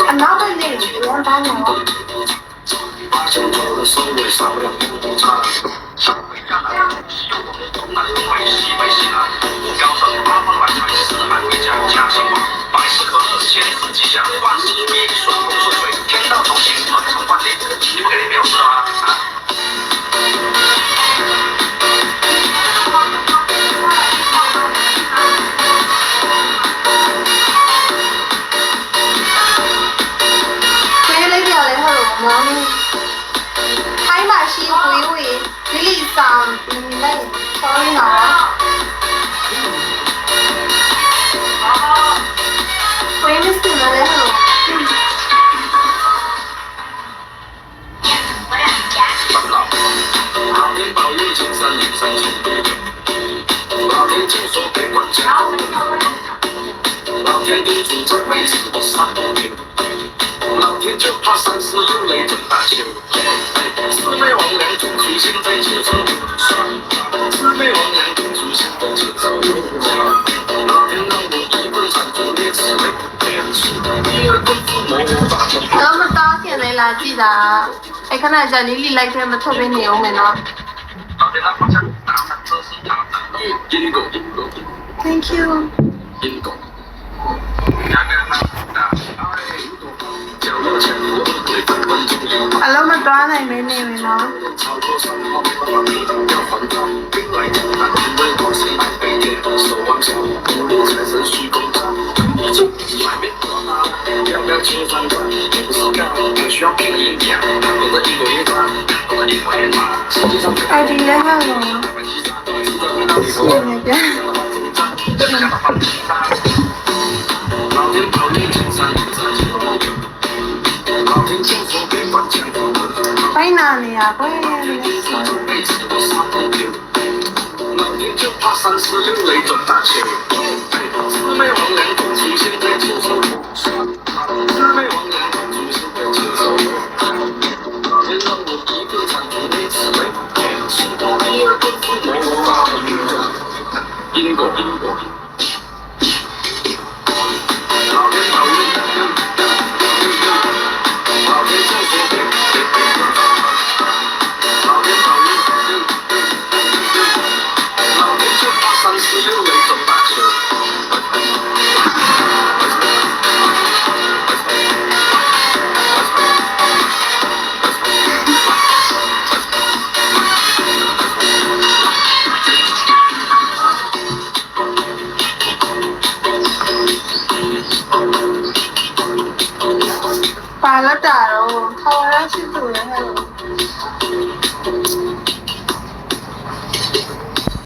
Another name, one by now. sorry နော်ဝေးမစင်လည်းဟို老天地主这辈子我啥都没有，老天就怕三十六雷震大秋，魑魅魍魉总出现在节奏，魑魅魍魉总出现在节奏，老天让我一棍铲除烈士雷，第二棍附魔法阵。တော့မသားခင်လေးလာကြည့်တာအဲ့ခဏကြာလေးလိလိုက်တဲ့မထုတ်ပေးနေအောင်မယ်နော် Thank you အလုံးမသွားနိုင်မင်းနေမယ်နော်အဲ့ဒီလည်းဟာလို့ไปนานเลยอ่ะเว้ย老天就怕三十六雷震大秋，魑魅魍魉总出现在节奏，魑魅魍魉总出现在节奏，老天让我一个铲除烈士雷，第二个附魔法阵，因果因果。ပါလာတာတော့ခေါ်ရရှိသူရဲ့ဟဲ့